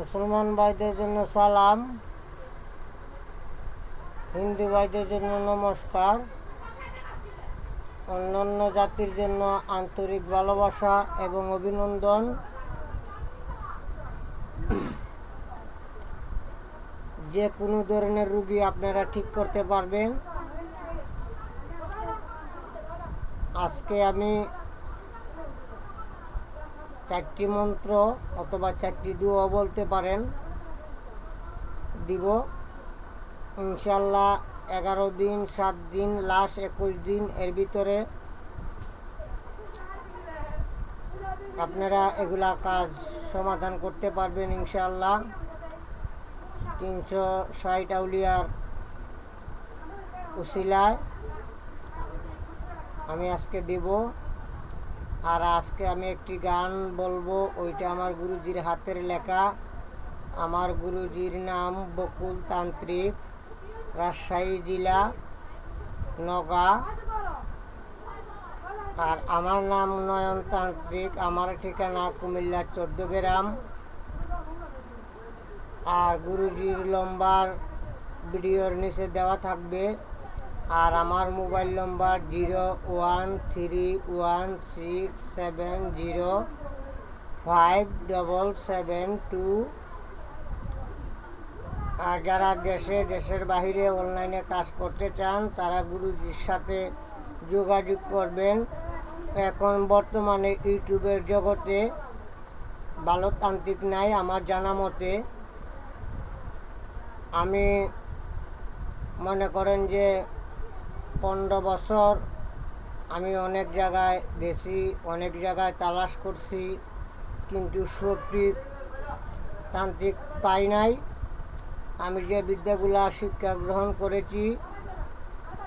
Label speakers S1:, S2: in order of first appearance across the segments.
S1: মুসলমান ভাইদের জন্য সালাম, হিন্দু ভাইদের জন্য নমস্কার, অন্যান্য জাতির জন্য আন্তরিক ভালোবাসা এবং অভিনন্দন। যে কোনো ধরনের রোগী আপনারা ঠিক করতে পারবেন। আজকে আমি 4টি মন্ত্র অথবা 4টি দোয়া বলতে পারেন দিব ইনশাল্লাহ। 11 দিন, 7 দিন, লাস্ট 21 দিন এর ভিতরে আপনারা এগুলা কাজ সমাধান করতে পারবেন ইনশাল্লাহ। 360 আউলিয়ার উসিলায় আমি আজকে দেব। আর আজকে আমি একটি গান বলবো, ওইটা আমার গুরুজির হাতের লেখা। আমার গুরুজির নাম বকুল তান্ত্রিক, রাজশাহী জেলা, নওগাঁ। আর আমার নাম নয়ন তান্ত্রিক, আমার ঠিকানা কুমিল্লা 14 গ্রাম। আর গুরুজির নম্বর ভিডিওর নিচে দেওয়া থাকবে। আর আমার মোবাইল নম্বর 013167057772। আর যারা দেশের বাইরে অনলাইনে কাজ করতে চান তারা গুরুজির সাথে যোগাযোগ করবেন। এখন বর্তমানে ইউটিউবের জগতে ভালো তান্ত্রিক নাই আমার জানা মতে। আমি মনে করেন যে 15 বছর আমি অনেক জায়গায় গেছি, অনেক জায়গায় তালাশ করছি, কিন্তু সঠিক তান্ত্রিক পাই নাই। আমি যে বিদ্যাগুলা শিক্ষা গ্রহণ করেছি,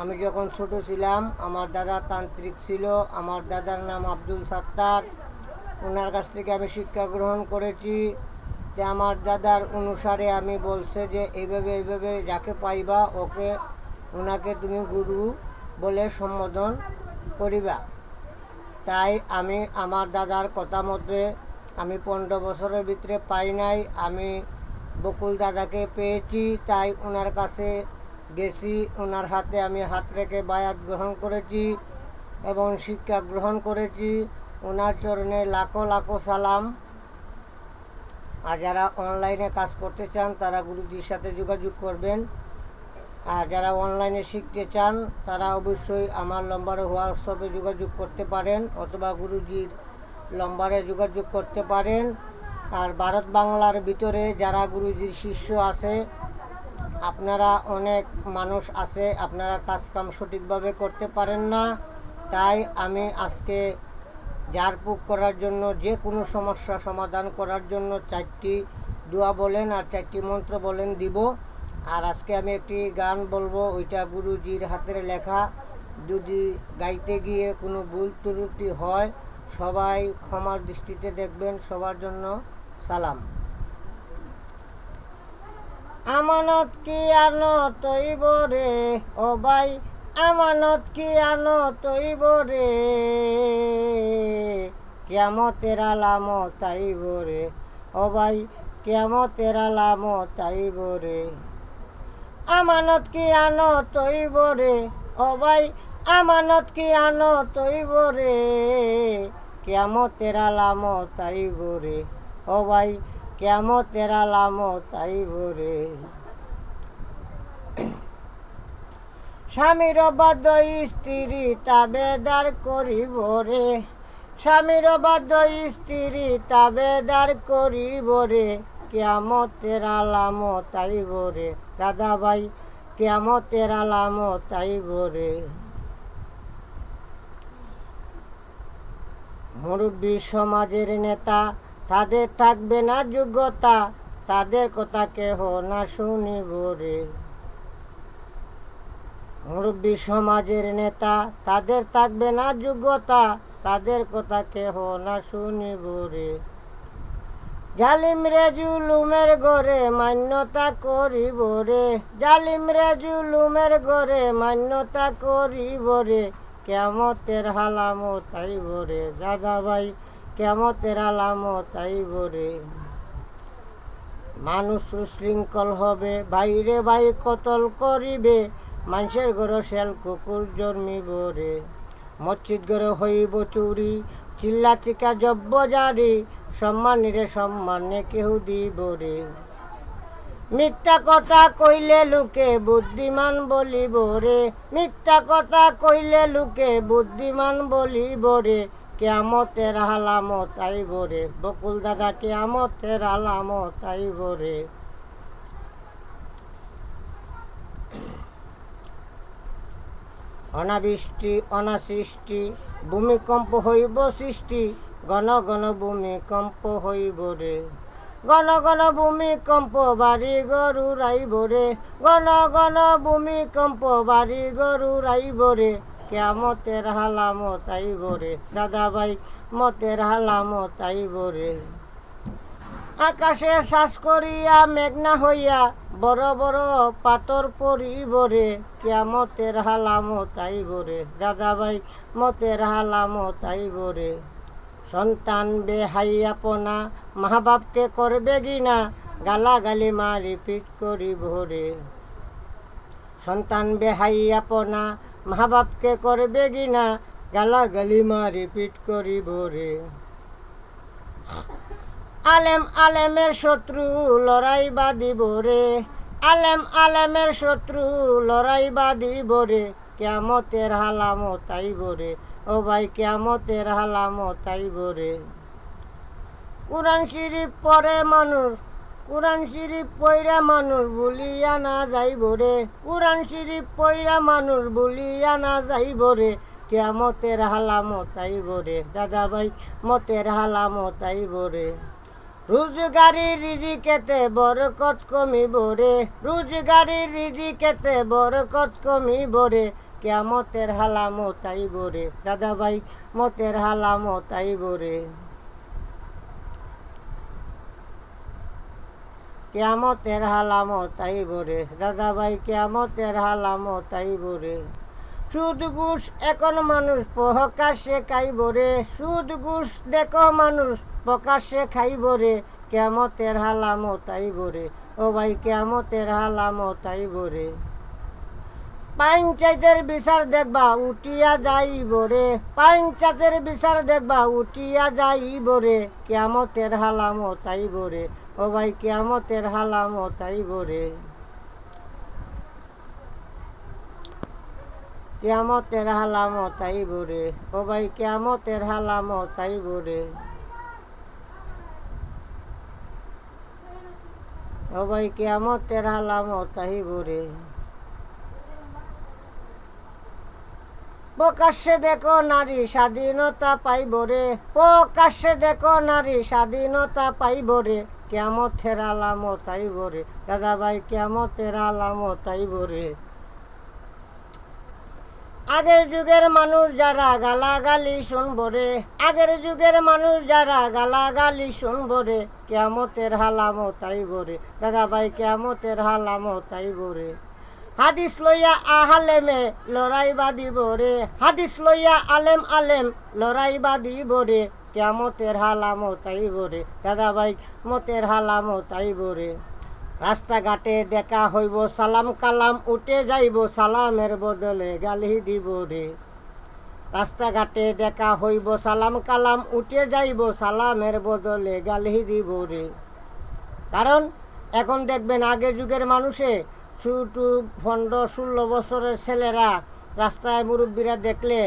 S1: আমি যখন ছোট ছিলাম আমার দাদা তান্ত্রিক ছিল। আমার দাদার নাম আব্দুল সাত্তার। ওনার কাছ থেকে আমি শিক্ষা গ্রহণ করেছি। যে আমার দাদার অনুসারে আমি বলছে যে এইভাবে যাকে পাইবা ওনাকে তুমি গুরু বলে সম্বোধন করিবা। তাই আমি আমার দাদার কথা মতে আমি 15 বছরের ভিতরে পাই নাই। আমি বকুল দাদাকে পেয়েছি, তাই ওনার কাছে গেছি। ওনার হাতে আমি হাত রেখে বায়াত গ্রহণ করেছি এবং শিক্ষা গ্রহণ করেছি। ওনার চরণে লাখো লাখো সালাম। আর যারা অনলাইনে কাজ করতে চান তারা গুরুজির সাথে যোগাযোগ করবেন। আর যারা অনলাইনে শিখতে চান তারা অবশ্যই আমার নম্বরে হোয়াটসঅ্যাপে যোগাযোগ করতে পারেন অথবা গুরুজির নম্বরে যোগাযোগ করতে পারেন। আর ভারত বাংলার ভিতরে যারা গুরুজির শিষ্য আছে, আপনারা অনেক মানুষ আছে, আপনারা কাজকাম সঠিকভাবে করতে পারেন না। তাই আমি আজকে ঝাড়ফুঁক করার জন্য, যে কোনো সমস্যা সমাধান করার জন্য 4টি দোয়া বলেন আর 4টি মন্ত্র বলেন দিব। আর আজকে আমি একটি গান বলবো, ওইটা গুরুজির হাতের লেখা। যদি গাইতে গিয়ে কোনো ভুল ত্রুটি হয় সবাই ক্ষমার দৃষ্টিতে দেখবেন। সবার জন্য সালাম। আমানত কি আনো তৈব রে ও ভাই, আমানত কি আনো তৈব রে, কিয়ামতের আলামত আইব রে ও ভাই, কিয়ামতের আলামত আইব রে। আমানত কি আনো তৈব রে ও ভাই, আমানত কি আনো তৈব রে, কিয়ামতের আলামত আইব রে ও ভাই, কিয়ামতের আলামত আইব রে। স্বামীর বাধ্য স্ত্রী তাবেদার করিব রে, স্বামীর বাধ্য স্ত্রী তাবেদার করিব রে, কিয়ামতের আলামত আইব রে দাদা ভাই, কিয়ামতের আলামত আইব রে। মুরব্বী সমাজের নেতা, তাদের থাকবে না যোগ্যতা, তাদের কথা কেহ না শুনিব রে। মুরব্বী সমাজের নেতা, তাদের থাকবে না যোগ্যতা, তাদের কথা কেহ না শুনিব রে। জালিম রে জুলুমের ঘরে মান্যতা করিব রে, জালিম রে জুলুমের ঘরে মান্যতা করিব রে, কিয়ামতের আলামত আইব রে দাদা ভাই, কিয়ামতের আলামত আইব রে। মানুষ শৃঙ্খল হবে, বাইরে ভাই কতল করিবে, মানুষের ঘরে শেল কুকুর জন্মিব রে। মসজিদ ঘরে হইব চুরি, চিল্লা চিকা জব্য জারি, সম্মানীরে সম্মানে কেহ দিব রে। মিথ্যা কথা কইলে লোকে বুদ্ধিমান বলিব রে, মিথ্যা কথা কইলে লোকে বুদ্ধিমান বলিব রে। কিয়ামতের আলামত আইব রে, বকুল দাদা কিয়ামতের আলামত আইব রে। অনাবৃষ্টি অনাসৃষ্টি, ভূমিকম্প হইব সৃষ্টি, ঘন ঘন ভূমিকম্প হইব রে। ঘন ঘন ভূমিকম্প বাড়ি গরু রাইব রে, ঘন ঘন ভূমিকম্প বাড়ি গরু রাইব রে। কিয়ামতের আলামত আইব রে, দাদা ভাই মতের আলামত আইব রে। আকাশে শ্বাস করিয়া মেঘনা হইয়া, বড় বড় পাথর পড়িব রে। কিয়ামতের আলামত আইব রে, দাদা ভাই মতের আলামত আইব রে। সন্তান বেহাইয়াপনা, মা বাপকে করবে গিনা, গালাগালি মারি পিট করিব রে। সন্তান বেহাইয়াপনা, মা বাপকে করবে গিনা, গালাগালি মারি পিট করিব রে। আলেম আলেমের শত্রু লড়াই বাঁধিব রে, আলেম আলেমের শত্রু লড়াই বাঁধিব রে। কিয়ামতের আলামত আইব রে, ও ভাই কিয়ামতের আলামত আইব রে। কুরআন শরীফ পড়ে মানুষ, কুরআন শরীফ পইরা মানুষ ভুলিয়া না যাইব রে, কুরআন শরীফ পইরা মানুষ ভুলিয়া না যাইব রে। কিয়ামতের আলামত আইব রে, দাদা ভাই মতের আলামত আইব রে। রোজগারি রিজিকেতে বরকত কমিব রে, রোজগারি রিজিকেতে বরকত কমিব রে। কিয়ামতের আলামত আইব রে, দাদা ভাই মতের আলামত আইব রে। কিয়ামতের আলামত আইব রে, দাদা ভাই কিয়ামতের আলামত আইব রে। সুদ ঘুষ এখন মানুষ প্রকাশ্যে খাইব রে, সুদ ঘুষ দেখো মানুষ প্রকাশ্যে খাইব রে। কিয়ামতের আলামত আইব রে, ও ভাই কিয়ামতের আলামত আইব রে। পঞ্চায়েতের বিচার দেখবা উঠিয়া যাইব রে, পঞ্চায়েতের বিচার দেখবা উঠিয়া যাইব রে। কিয়ামতের আলামত আইব রে, ও ভাই কিয়ামতের আলামত আইব রে। কিয়ামতের আলামত আইব রে, ও ভাই কিয়ামতের আলামত আইব রে। ও ভাই কিয়ামতের আলামত আইব রে। প্রকাশ্যে দেখো নারী স্বাধীনতা পাইব রে, প্রকাশ্যে দেখো নারী স্বাধীনতা পাইব রে। কিয়ামতের আলামত আইব রে, দাদা ভাই কিয়ামতের আলামত আইব রে। আগের যুগের মানুষ যারা গালাগালি শুনব রে, আগের যুগের মানুষ যারা গালাগালি শুনব রে। কিয়ামতের আলামত আইব রে, দাদা ভাই কিয়ামতের আলামত আইব রে। হাদিস লইয়া আলেমে লড়াই বাঁধিব রে, হাদিস লইয়া আলেম আলেম লড়াই বাঁধিব রে। কিয়ামতের আলামত আইব রে, দাদা ভাই মতের আলামত আইব রে। রাস্তাঘাটে দেখা হইব সালাম কালাম উঠে যাইব, সালামের বদলে গালি দিব রে। রাস্তাঘাটে দেখা হইব সালাম কালাম উঠে যাইব, সালামের বদলে গালি দিব রে। কারণ এখন দেখবেন আগের যুগের মানুষে ছোট 15-16 বছরের ছেলেরা রাস্তায় মুরব্বীরা দেখলে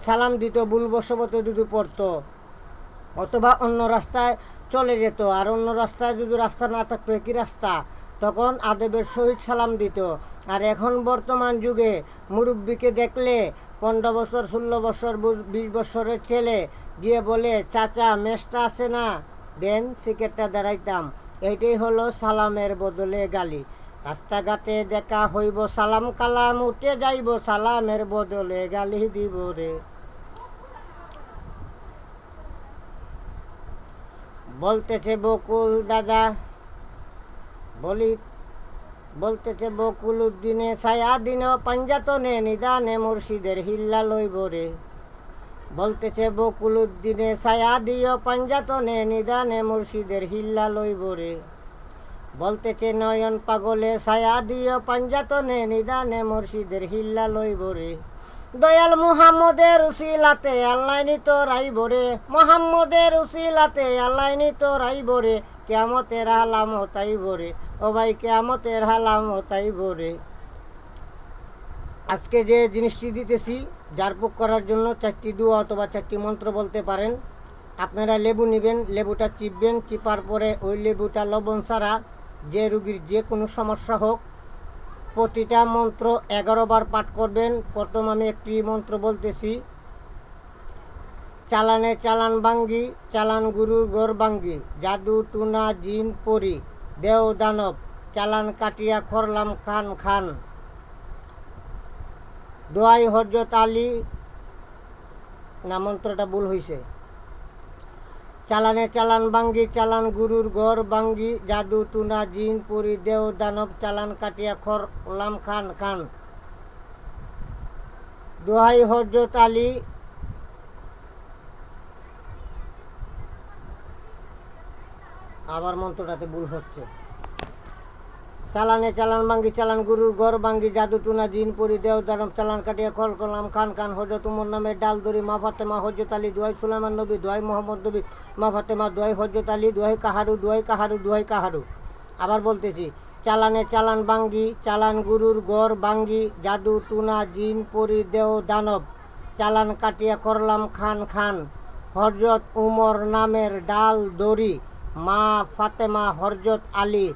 S1: সালাম দিত, ভুলবশত যদি পড়তো অথবা অন্য রাস্তায় চলে যেত। আর অন্য রাস্তায় যদি রাস্তা না থাকতো একই রাস্তা, তখন আদবের সহিত সালাম দিত। আর এখন বর্তমান যুগে মুরব্বীকে দেখলে 15 বছর 16 বছর 20 বছরের ছেলে গিয়ে বলে, চাচা মেশটা আছে না, দেন সিগারেটটা দাঁড়াইতাম। এইটাই হলো সালামের বদলে গালি। রাস্তাঘাটে দেখা হইব সালাম কালাম উঠে যাইব, সালামের বদলে গালি দিব রে। বলতেছে বকুল দাদা, বলতেছে বকুল উদ্দিনে ছায়া দিন পাঞ্জাতনে, নিদানে মুর্শিদের হিল্লা লইব রে। বলতেছে বকুল উদ্দিনে ছায়া দিও পাঞ্জাতনে, নিদানে মুর্শিদের হিল্লা লইব রে। বলতেছে নয়ন পাগলে ছায়া দিও পাঞ্জাতনে নিদানে মুর্শিদের হিল্লা লইব রে। দয়াল মুহাম্মদের উসিলাতে আল্লাহ নিত রাইব রে, মুহাম্মদের উসিলাতে আল্লাহ নিত রাইব রে, কিয়ামতের আলামত আইব রে, ও ভাই কিয়ামতের আলামত আইব রে। আজকে যে জিনিসটি দিতেছি জারপুক করার জন্য 4টি দোয়া অথবা 4টি মন্ত্র বলতে পারেন। আপনারা লেবু নেবেন, লেবুটা চিপবেন, চিপার পরে ওই লেবুটা লবণ ছাড়া যে রুগীর যে কোনো সমস্যা হোক প্রতিটা মন্ত্র 11 বার পাঠ করবেন। প্রথম আমি একটি মন্ত্র বলতেছি, চালানে চালান বাঙ্গি, চালান গুরুর গর বাঙ্গি, জাদু টুনা জিন পরি দেও দানব, চালান কাটিয়া খরলাম খান খান, দোয়াই হজরত আলী, না মন্ত্রটা ভুল হয়েছে, চালানে চালান বাঙ্গি, চালান গুরুর ঘর বাঙ্গি, জাদু টুনা জিন পরি দেও দানব, চালান কাটিয়া খরলাম খান খান, দোহাই হজরত আলী। আবার মন্ত্রটাতে ভুল হচ্ছে, চালানে চালান বাঙ্গি, চালান গুরুর ঘর বাঙ্গি, জাদু টুনা জিন পরি দেও দানব, চালান কাটিয়া খল করলাম খান খান, হজরত উমর নামের ডাল দড়ি, মা ফাতেমা হজরত আলী, দোয়াই সুলাইমান নবী, দোয়াই মোহাম্মদ নবী, মা ফাতেমা, দোয়াই হজরত আলী, দোয়াই কাহারু, দোয়াই কাহারু, দোয়াই কাহারু। আবার বলতেছি, চালানে চালান বাঙ্গি, চালান গুরুর ঘর বাঙ্গি, জাদু টুনা জিন পরি দেও দানব, চালান কাটিয়া করলাম খান খান, হজরত উমর নামের ডাল দড়ি, মা ফাতেমা হজরত আলী,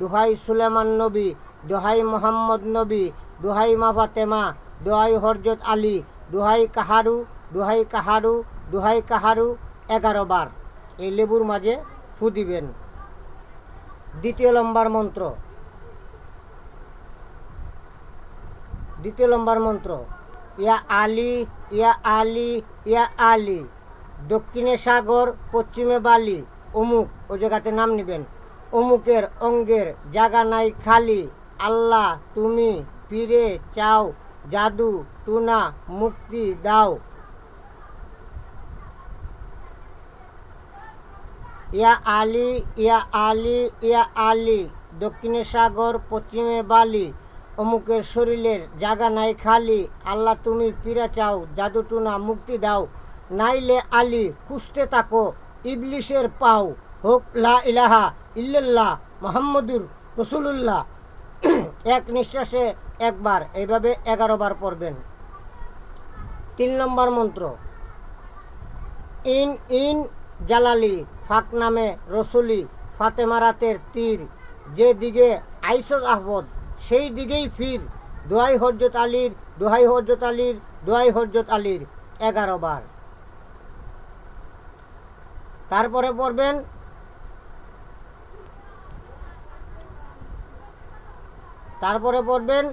S1: দোহাই সুলেমান নবী, দোহাই মোহাম্মদ নবী, দোহাই মা ফাতেমা, দোহাই হজরত আলী, দোহাই কাহারু, দোহাই কাহারু, দোহাই কাহারু 11 বার এই লেবুর মাঝে ফু দিবেন। দ্বিতীয় নম্বর মন্ত্র, ইয়া আলী, ইয়া আলী, ইয়া আলী, দক্ষিণে সাগর পশ্চিমে বালি, অমুক ওই জায়গাতে নাম নেবেন, অমুকের অঙ্গের জায়গা নাই খালি, আল্লাহ তুমি ফিরে চাও, জাদু টুনা মুক্তি দাও। ইয়া আলী, ইয়া আলী, ইয়া আলী, দক্ষিণে সাগর পশ্চিমে বালি, অমুকের শরীরের জায়গা নাই খালি, আল্লাহ তুমি ফিরে চাও, জাদু টুনা মুক্তি দাও, নাইলে আলী খুঁজতে থাকো ইবলিশের পাও, হোক লা ইলাহা ইল্লাল্লাহ মুহাম্মাদুর রাসূলুল্লাহ। এক নিঃশ্বাসে একবার, এইভাবে 11 বার পড়বেন। 3 নম্বর মন্ত্র, ইন ইন জালালি, ফাক নামে রসুলি, ফাতেমা রাতের তীর, যে দিকে আইসদ আহমদ সেই দিকেই ফির, দোহাই হজরত আলীর, দোহাই হজরত আলীর, দোহাই হজরত আলীর 11 বার। তারপরে পড়বেন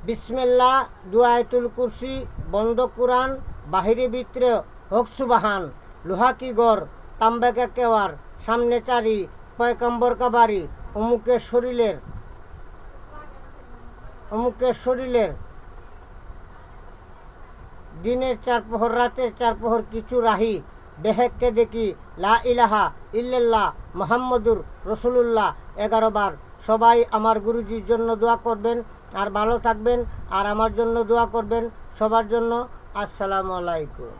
S1: বিসমিল্লাহ, দুআয়াতুল কুরসি, বন্ধ কুরআন, বাহিরে ভিতরে হোক সুবাহান, লোহা কি গর, তাম্বাকা কেওয়ার, সামনে চারি, পয়গম্বর কা বাড়ি, অমুকের শরীরের দিনের 4 প্রহর, রাতের 4 প্রহর কিছু রাহি, বেহেককে দেখি, লা ইলাহা ইল্লাল্লাহ মুহাম্মাদুর রাসূলুল্লাহ 11 বার। সবাই আমার গুরুজির জন্য দোয়া করবেন আর ভালো থাকবেন, আর আমার জন্য দোয়া করবেন, সবার জন্য। আসসালামু আলাইকুম।